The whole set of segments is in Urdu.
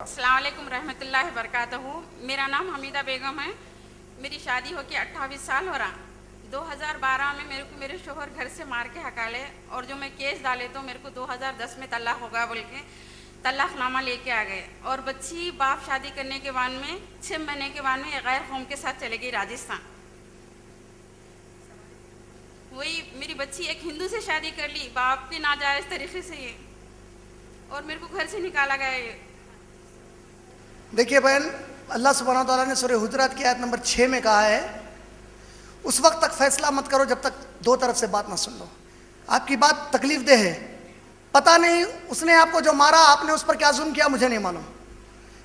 السلام علیکم رحمۃ اللہ وبرکاتہ. میرا نام حمیدہ بیگم ہے. میری شادی ہو کے 28 سال ہو رہا. 2012 میں میرے شوہر گھر سے مار کے ہکالے اور جو میں کیس ڈالے تو میرے کو 2010 میں طلاق ہوگا بول کے طلاق نامہ لے کے آ گئے. اور بچی باپ شادی کرنے کے بعد میں 6 مہینے کے بعد میں غیر قوم کے ساتھ چلے گئی راجستھان. وہی میری بچی ایک ہندو سے شادی کر لی باپ کے ناجائز طریقے سے یہ, اور میرے کو گھر سے نکالا گیا. یہ دیکھیے بہن, اللہ سبحانہ وتعالیٰ نے سورہ حجرات کی آیت نمبر 6 میں کہا ہے اس وقت تک فیصلہ مت کرو جب تک دو طرف سے بات نہ سن لو. آپ کی بات تکلیف دہ ہے, پتہ نہیں اس نے آپ کو جو مارا آپ نے اس پر کیا ظلم کیا مجھے نہیں معلوم.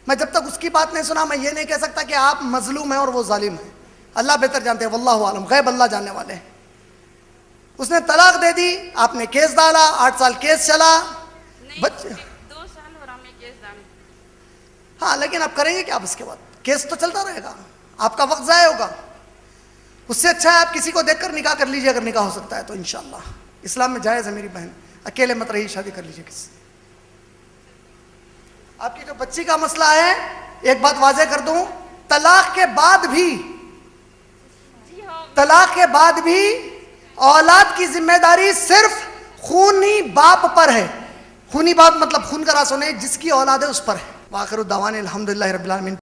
میں جب تک اس کی بات نہیں سنا میں یہ نہیں کہہ سکتا کہ آپ مظلوم ہیں اور وہ ظالم ہیں. اللہ بہتر جانتے ہیں, واللہ عالم, غیب اللہ جاننے والے ہیں. اس نے طلاق دے دی, آپ نے کیس ڈالا, 8 سال کیس چلا. نہیں 2 سال ہو رہا میں کیس ڈالے. ہاں لیکن آپ کریں گے کہ آپ اس کے بعد کیس تو چلتا رہے گا, آپ کا وقت ضائع ہوگا. اس سے اچھا ہے آپ کسی کو دیکھ کر نکاح کر لیجئے, اگر نکاح ہو سکتا ہے تو انشاءاللہ. اسلام میں جائز ہے میری بہن, اکیلے مت رہی, شادی کر لیجئے کسی. آپ کی جو بچی کا مسئلہ ہے ایک بات واضح کر دوں, طلاق کے بعد بھی اولاد کی ذمہ داری صرف خونی باپ پر ہے. خونی باپ مطلب خون کا راسو نہیں, جس کی اولاد ہے اس پر ہے. وآخر الدعوانا الحمدللہ رب العالمین.